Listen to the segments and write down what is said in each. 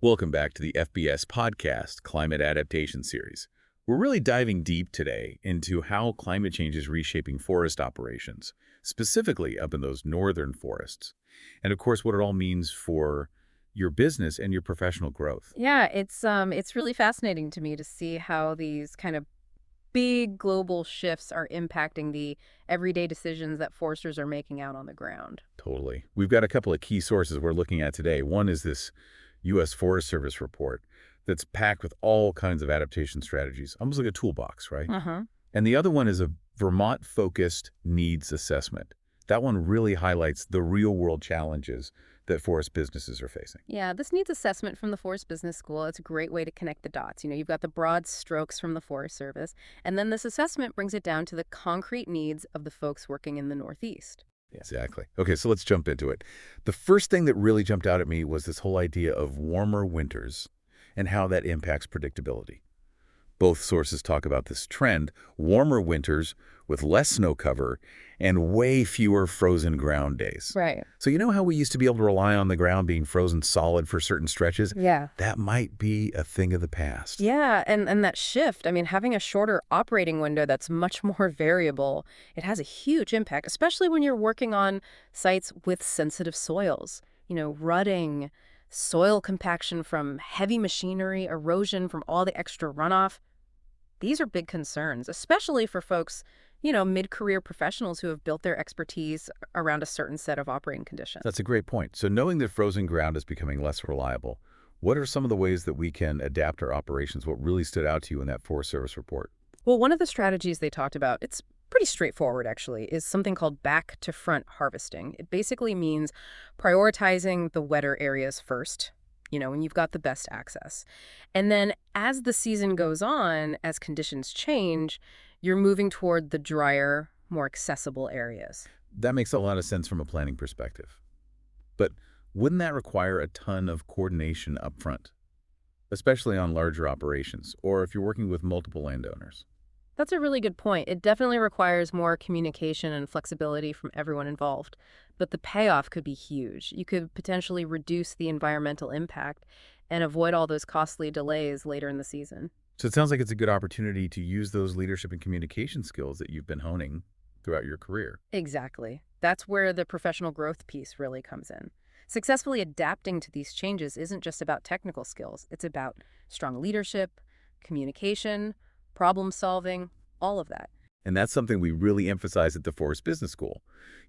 Welcome back to the FBS podcast, Climate Adaptation Series. We're really diving deep today into how climate change is reshaping forest operations, specifically up in those northern forests. And of course, what it all means for your business and your professional growth. Yeah, it's really fascinating to me to see how these kind of big global shifts are impacting the everyday decisions that foresters are making out on the ground. Totally. We've got a couple of key sources we're looking at today. One is this U.S. Forest Service report that's packed with all kinds of adaptation strategies, almost like a toolbox, right? Uh-huh. And the other one is a Vermont-focused needs assessment. That one really highlights the real-world challenges that forest businesses are facing. Yeah, this needs assessment from the Forest Business School. It's a great way to connect the dots. You've got the broad strokes from the Forest Service, and then this assessment brings it down to the concrete needs of the folks working in the Northeast. Exactly. Okay, so let's jump into it. The first thing that really jumped out at me was this whole idea of warmer winters and how that impacts predictability. Both sources talk about this trend, warmer winters with less snow cover and way fewer frozen ground days. Right. So you know how we used to be able to rely on the ground being frozen solid for certain stretches? Yeah. That might be a thing of the past. Yeah, and that shift, I mean, having a shorter operating window that's much more variable, it has a huge impact, especially when you're working on sites with sensitive soils. Rutting, soil compaction from heavy machinery, erosion from all the extra runoff. These are big concerns, especially for folks, mid-career professionals who have built their expertise around a certain set of operating conditions. That's a great point. So knowing that frozen ground is becoming less reliable, what are some of the ways that we can adapt our operations? What really stood out to you in that Forest Service report? Well, one of the strategies they talked about, it's pretty straightforward actually, is something called back to front harvesting. It basically means prioritizing the wetter areas first, when you've got the best access. And then as the season goes on, as conditions change, you're moving toward the drier, more accessible areas. That makes a lot of sense from a planning perspective. But wouldn't that require a ton of coordination up front, especially on larger operations, or if you're working with multiple landowners? That's a really good point. It definitely requires more communication and flexibility from everyone involved. But the payoff could be huge. You could potentially reduce the environmental impact and avoid all those costly delays later in the season. So it sounds like it's a good opportunity to use those leadership and communication skills that you've been honing throughout your career. Exactly. That's where the professional growth piece really comes in. Successfully adapting to these changes isn't just about technical skills. It's about strong leadership, communication, problem solving, all of that. And that's something we really emphasize at the Forest Business School.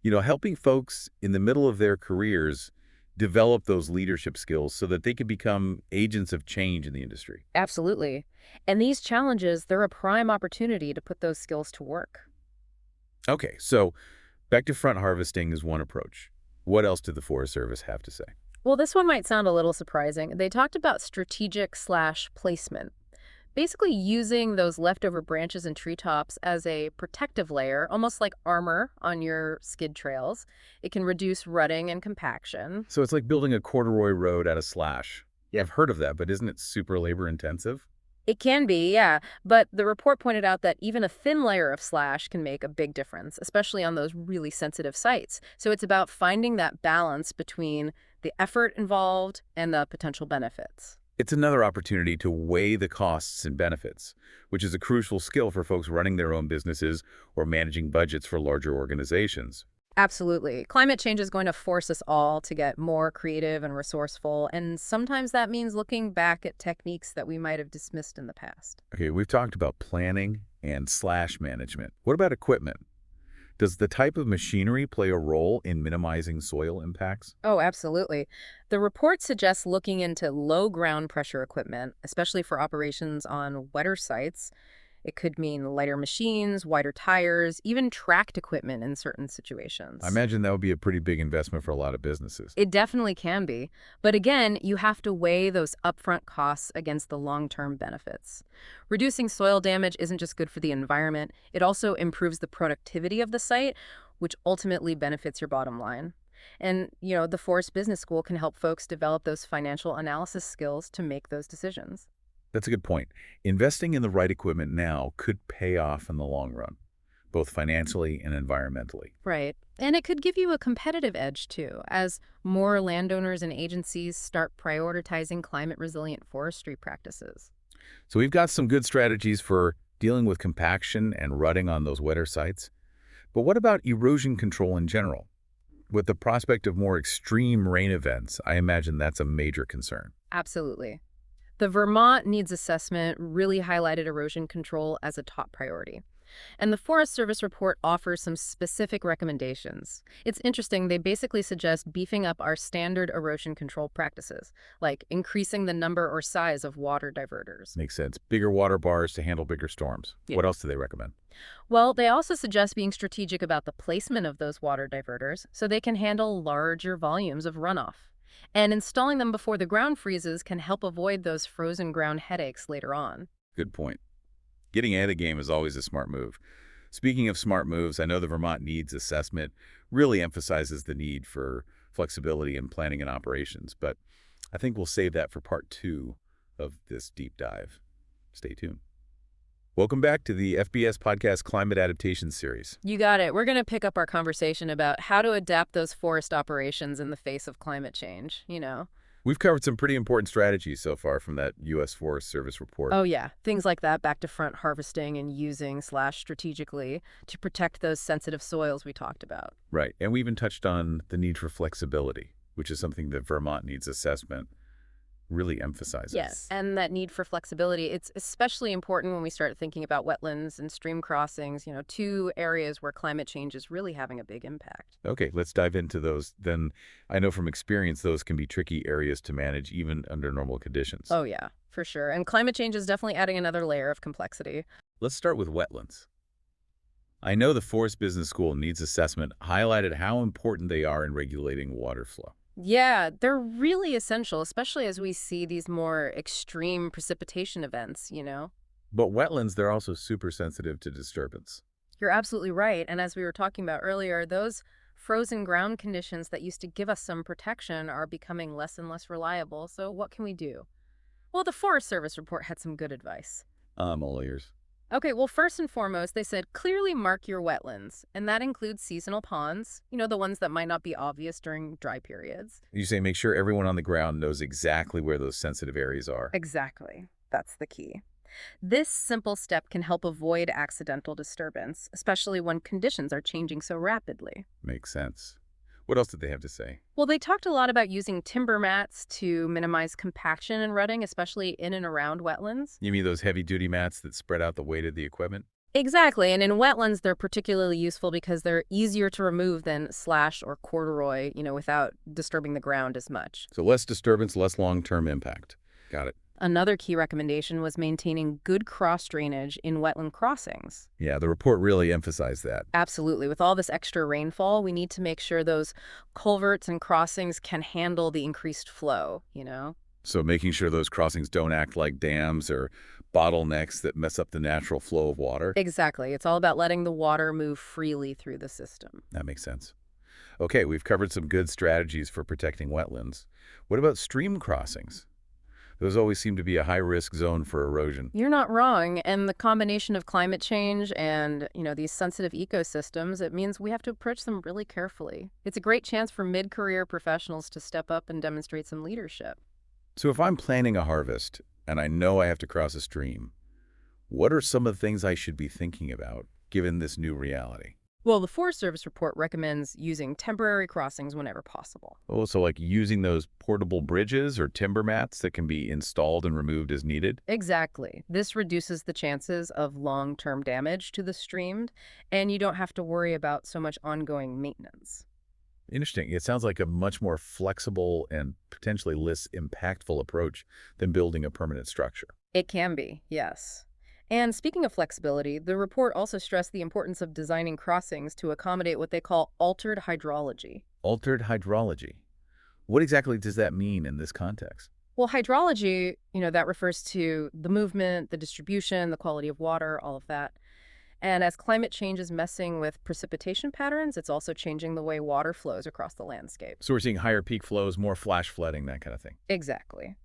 Helping folks in the middle of their careers develop those leadership skills so that they can become agents of change in the industry. Absolutely. And these challenges, they're a prime opportunity to put those skills to work. Okay, so back to front harvesting is one approach. What else did the Forest Service have to say? Well, this one might sound a little surprising. They talked about strategic/placement. Basically using those leftover branches and treetops as a protective layer, almost like armor on your skid trails. It can reduce rutting and compaction. So it's like building a corduroy road out of slash. Yeah, I've heard of that, but isn't it super labor intensive? It can be, yeah, but the report pointed out that even a thin layer of slash can make a big difference, especially on those really sensitive sites. So it's about finding that balance between the effort involved and the potential benefits. It's another opportunity to weigh the costs and benefits, which is a crucial skill for folks running their own businesses or managing budgets for larger organizations. Absolutely. Climate change is going to force us all to get more creative and resourceful, and sometimes that means looking back at techniques that we might have dismissed in the past. Okay, we've talked about planning and slash management. What about equipment? Does the type of machinery play a role in minimizing soil impacts? Oh, absolutely. The report suggests looking into low ground pressure equipment, especially for operations on wetter sites. It could mean lighter machines, wider tires, even tracked equipment in certain situations. I imagine that would be a pretty big investment for a lot of businesses. It definitely can be. But again, you have to weigh those upfront costs against the long-term benefits. Reducing soil damage isn't just good for the environment, it also improves the productivity of the site, which ultimately benefits your bottom line. And, the Forest Business School can help folks develop those financial analysis skills to make those decisions. That's a good point. Investing in the right equipment now could pay off in the long run. both financially and environmentally. Right. And it could give you a competitive edge, too, as more landowners and agencies start prioritizing climate-resilient forestry practices. So we've got some good strategies for dealing with compaction and rutting on those wetter sites. But what about erosion control in general? With the prospect of more extreme rain events, I imagine that's a major concern. Absolutely. The Vermont needs assessment really highlighted erosion control as a top priority. And the Forest Service report offers some specific recommendations. It's interesting, they basically suggest beefing up our standard erosion control practices, like increasing the number or size of water diverters. Makes sense. Bigger water bars to handle bigger storms. Yeah. What else do they recommend? Well, they also suggest being strategic about the placement of those water diverters so they can handle larger volumes of runoff. And installing them before the ground freezes can help avoid those frozen ground headaches later on. Good point. Getting ahead of the game is always a smart move. Speaking of smart moves, I know the Vermont Needs Assessment really emphasizes the need for flexibility in planning and operations, but I think we'll save that for part 2 of this deep dive. Stay tuned. Welcome back to the FBS Podcast Climate Adaptation Series. You got it. We're going to pick up our conversation about how to adapt those forest operations in the face of climate change, We've covered some pretty important strategies so far from that U.S. Forest Service report. Oh, yeah. Things like that, back to front harvesting and using/strategically to protect those sensitive soils we talked about. Right. And we even touched on the need for flexibility, which is something that Vermont Needs Assessment really emphasizes. Yes, and that need for flexibility, it's especially important when we start thinking about wetlands and stream crossings, two areas where climate change is really having a big impact. Okay, let's dive into those. Then I know from experience those can be tricky areas to manage even under normal conditions. Oh, yeah, for sure. And climate change is definitely adding another layer of complexity. Let's start with wetlands. I know the Forest Business School Needs Assessment highlighted how important they are in regulating water flow. Yeah, they're really essential, especially as we see these more extreme precipitation events. But wetlands, they're also super sensitive to disturbance. You're absolutely right. And as we were talking about earlier, those frozen ground conditions that used to give us some protection are becoming less and less reliable. So what can we do? Well, the Forest Service report had some good advice. I'm all ears. Okay, well, first and foremost, they said clearly mark your wetlands, and that includes seasonal ponds, the ones that might not be obvious during dry periods. You say make sure everyone on the ground knows exactly where those sensitive areas are. Exactly. That's the key. This simple step can help avoid accidental disturbance, especially when conditions are changing so rapidly. Makes sense. What else did they have to say? Well, they talked a lot about using timber mats to minimize compaction and rutting, especially in and around wetlands. You mean those heavy-duty mats that spread out the weight of the equipment? Exactly, and in wetlands, they're particularly useful because they're easier to remove than slash or corduroy, without disturbing the ground as much. So less disturbance, less long-term impact. Got it. Another key recommendation was maintaining good cross-drainage in wetland crossings. Yeah, the report really emphasized that. Absolutely. With all this extra rainfall, we need to make sure those culverts and crossings can handle the increased flow. So making sure those crossings don't act like dams or bottlenecks that mess up the natural flow of water. Exactly. It's all about letting the water move freely through the system. That makes sense. Okay, we've covered some good strategies for protecting wetlands. What about stream crossings? Those always seem to be a high-risk zone for erosion. You're not wrong. And the combination of climate change and, these sensitive ecosystems, it means we have to approach them really carefully. It's a great chance for mid-career professionals to step up and demonstrate some leadership. So if I'm planning a harvest and I know I have to cross a stream, what are some of the things I should be thinking about given this new reality? Well, the Forest Service report recommends using temporary crossings whenever possible. Oh, so like using those portable bridges or timber mats that can be installed and removed as needed? Exactly. This reduces the chances of long-term damage to the stream, and you don't have to worry about so much ongoing maintenance. Interesting. It sounds like a much more flexible and potentially less impactful approach than building a permanent structure. It can be, yes. And speaking of flexibility, the report also stressed the importance of designing crossings to accommodate what they call altered hydrology. Altered hydrology. What exactly does that mean in this context? Well, hydrology, that refers to the movement, the distribution, the quality of water, all of that. And as climate change is messing with precipitation patterns, it's also changing the way water flows across the landscape. So we're seeing higher peak flows, more flash flooding, that kind of thing. Exactly.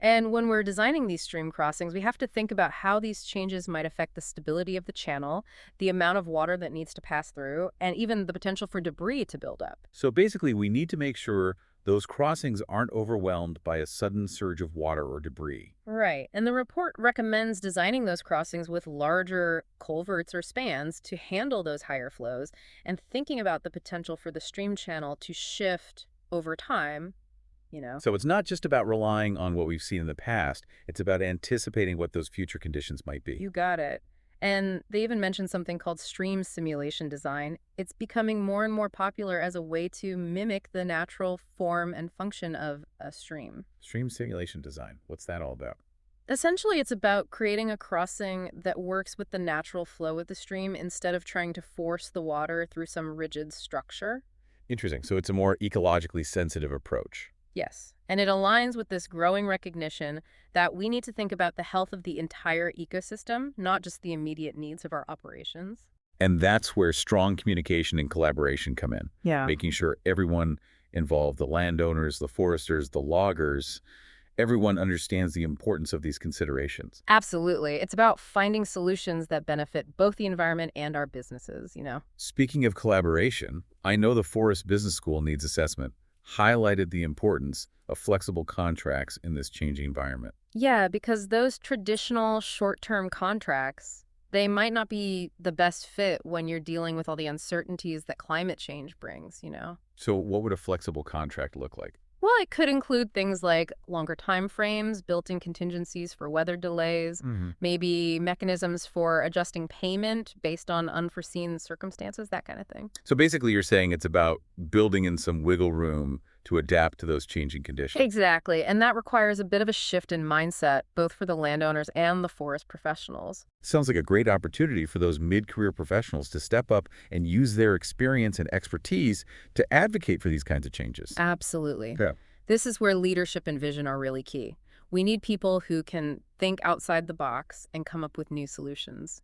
And when we're designing these stream crossings, we have to think about how these changes might affect the stability of the channel, the amount of water that needs to pass through, and even the potential for debris to build up. So basically, we need to make sure those crossings aren't overwhelmed by a sudden surge of water or debris. Right. And the report recommends designing those crossings with larger culverts or spans to handle those higher flows and thinking about the potential for the stream channel to shift over time. So it's not just about relying on what we've seen in the past, it's about anticipating what those future conditions might be. You got it. And they even mentioned something called stream simulation design. It's becoming more and more popular as a way to mimic the natural form and function of a stream. Stream simulation design, what's that all about? Essentially, it's about creating a crossing that works with the natural flow of the stream instead of trying to force the water through some rigid structure. Interesting. So it's a more ecologically sensitive approach. Yes, and it aligns with this growing recognition that we need to think about the health of the entire ecosystem, not just the immediate needs of our operations. And that's where strong communication and collaboration come in, Yeah. making sure everyone involved, the landowners, the foresters, the loggers, everyone understands the importance of these considerations. Absolutely. It's about finding solutions that benefit both the environment and our businesses. Speaking of collaboration, I know the Forest Business School needs assessment highlighted the importance of flexible contracts in this changing environment. Yeah, because those traditional short-term contracts, they might not be the best fit when you're dealing with all the uncertainties that climate change brings. So what would a flexible contract look like? Well, it could include things like longer time frames, built-in contingencies for weather delays, maybe mechanisms for adjusting payment based on unforeseen circumstances, that kind of thing. So basically you're saying it's about building in some wiggle room to adapt to those changing conditions. Exactly, and that requires a bit of a shift in mindset, both for the landowners and the forest professionals. Sounds like a great opportunity for those mid-career professionals to step up and use their experience and expertise to advocate for these kinds of changes. Absolutely. Yeah. This is where leadership and vision are really key. We need people who can think outside the box and come up with new solutions.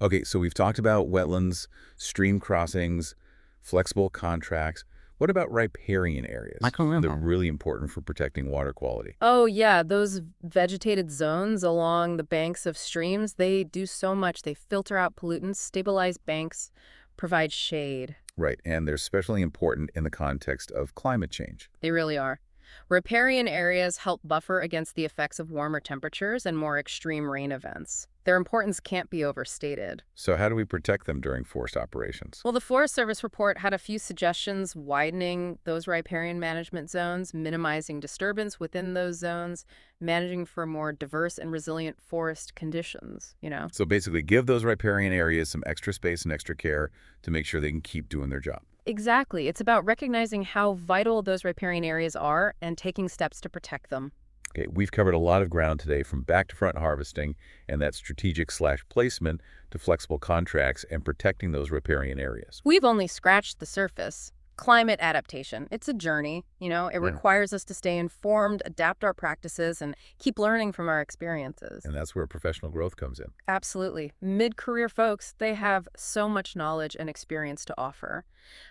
Okay, so we've talked about wetlands, stream crossings, flexible contracts. What about riparian areas? They're really important for protecting water quality. Oh, yeah, those vegetated zones along the banks of streams, they do so much. They filter out pollutants, stabilize banks, provide shade. Right, and they're especially important in the context of climate change. They really are. Riparian areas help buffer against the effects of warmer temperatures and more extreme rain events. Their importance can't be overstated. So how do we protect them during forest operations? Well, the Forest Service report had a few suggestions: widening those riparian management zones, minimizing disturbance within those zones, managing for more diverse and resilient forest conditions. So basically give those riparian areas some extra space and extra care to make sure they can keep doing their job. Exactly. It's about recognizing how vital those riparian areas are and taking steps to protect them. Okay, we've covered a lot of ground today, from back-to-front harvesting and that strategic/placement to flexible contracts and protecting those riparian areas. We've only scratched the surface. Climate adaptation, it's a journey. It requires us to stay informed, adapt our practices, and keep learning from our experiences. And that's where professional growth comes in. Absolutely. Mid-career folks, they have so much knowledge and experience to offer.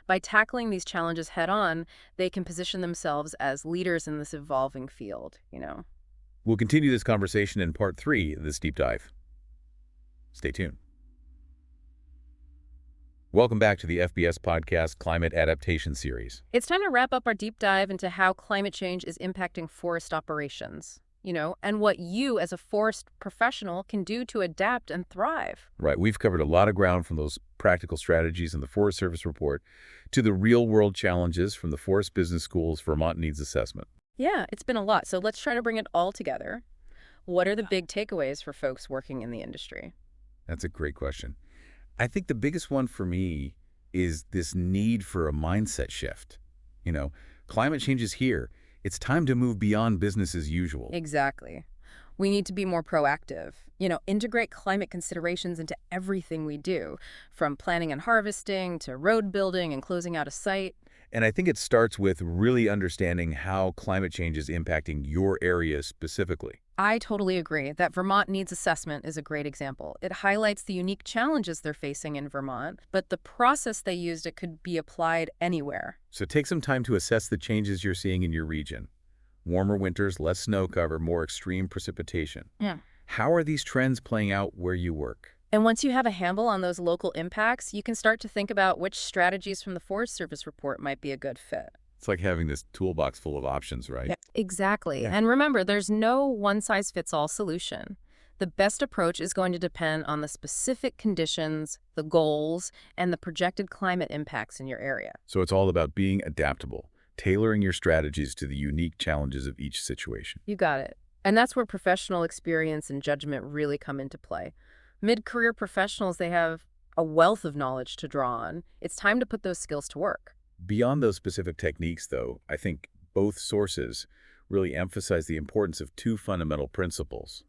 By tackling these challenges head-on, they can position themselves as leaders in this evolving field. We'll continue this conversation in part 3 of this deep dive. Stay tuned. Welcome back to the FBS Podcast Climate Adaptation Series. It's time to wrap up our deep dive into how climate change is impacting forest operations, and what you as a forest professional can do to adapt and thrive. Right, we've covered a lot of ground, from those practical strategies in the Forest Service report to the real-world challenges from the Forest Business School's Vermont Needs Assessment. Yeah, it's been a lot, so let's try to bring it all together. What are the big takeaways for folks working in the industry? That's a great question. I think the biggest one for me is this need for a mindset shift. Climate change is here. It's time to move beyond business as usual. Exactly. We need to be more proactive. Integrate climate considerations into everything we do, from planning and harvesting to road building and closing out a site. And I think it starts with really understanding how climate change is impacting your area specifically. I totally agree. That Vermont Needs Assessment is a great example. It highlights the unique challenges they're facing in Vermont, but the process they used, it could be applied anywhere. So take some time to assess the changes you're seeing in your region. Warmer winters, less snow cover, more extreme precipitation. Yeah. How are these trends playing out where you work? And once you have a handle on those local impacts, you can start to think about which strategies from the Forest Service report might be a good fit. It's like having this toolbox full of options, right? Yeah, exactly. Yeah. And remember, there's no one-size-fits-all solution. The best approach is going to depend on the specific conditions, the goals, and the projected climate impacts in your area. So it's all about being adaptable, tailoring your strategies to the unique challenges of each situation. You got it. And that's where professional experience and judgment really come into play. Mid-career professionals, they have a wealth of knowledge to draw on. It's time to put those skills to work. Beyond those specific techniques, though, I think both sources really emphasize the importance of two fundamental principles: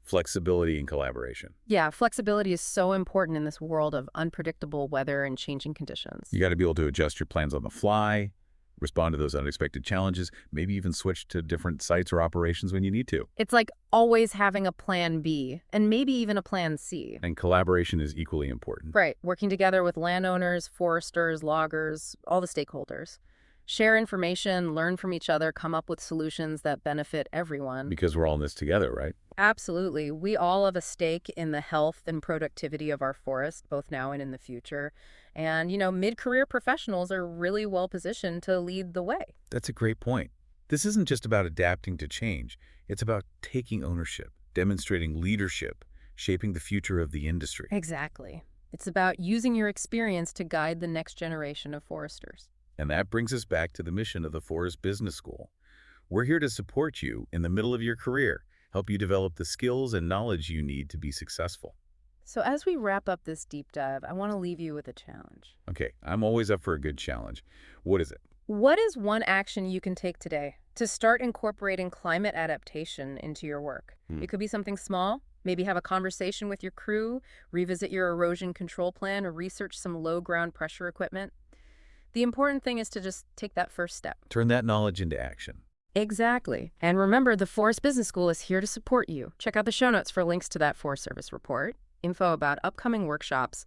flexibility and collaboration. Yeah, flexibility is so important in this world of unpredictable weather and changing conditions. You got to be able to adjust your plans on the fly, respond to those unexpected challenges, maybe even switch to different sites or operations when you need to. It's like always having a plan B and maybe even a plan C. And collaboration is equally important. Right, working together with landowners, foresters, loggers, all the stakeholders. Share information, learn from each other, come up with solutions that benefit everyone. Because we're all in this together, right? Absolutely. We all have a stake in the health and productivity of our forest, both now and in the future. And, mid-career professionals are really well positioned to lead the way. That's a great point. This isn't just about adapting to change. It's about taking ownership, demonstrating leadership, shaping the future of the industry. Exactly. It's about using your experience to guide the next generation of foresters. And that brings us back to the mission of the Forest Business School. We're here to support you in the middle of your career, help you develop the skills and knowledge you need to be successful. So as we wrap up this deep dive, I want to leave you with a challenge. Okay, I'm always up for a good challenge. What is it? What is one action you can take today to start incorporating climate adaptation into your work? It could be something small. Maybe have a conversation with your crew, revisit your erosion control plan, or research some low ground pressure equipment. The important thing is to just take that first step. Turn that knowledge into action. Exactly. And remember, the Forest Business School is here to support you. Check out the show notes for links to that Forest Service report, info about upcoming workshops,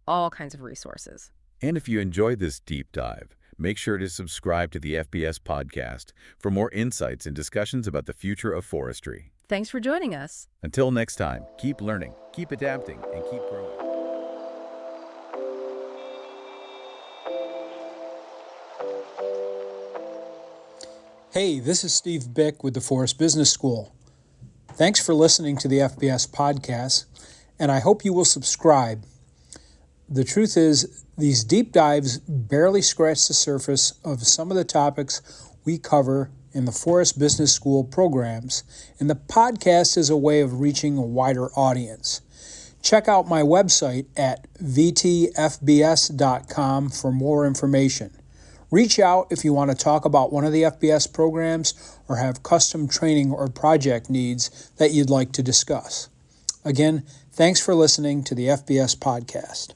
all kinds of resources. And if you enjoyed this deep dive, make sure to subscribe to the FBS podcast for more insights and discussions about the future of forestry. Thanks for joining us. Until next time, keep learning, keep adapting, and keep growing. Hey, this is Steve Bick with the Forest Business School. Thanks for listening to the FBS podcast, and I hope you will subscribe. The truth is, these deep dives barely scratch the surface of some of the topics we cover in the Forest Business School programs, and the podcast is a way of reaching a wider audience. Check out my website at vtfbs.com for more information. Reach out if you want to talk about one of the FBS programs or have custom training or project needs that you'd like to discuss. Again, thanks for listening to the FBS podcast.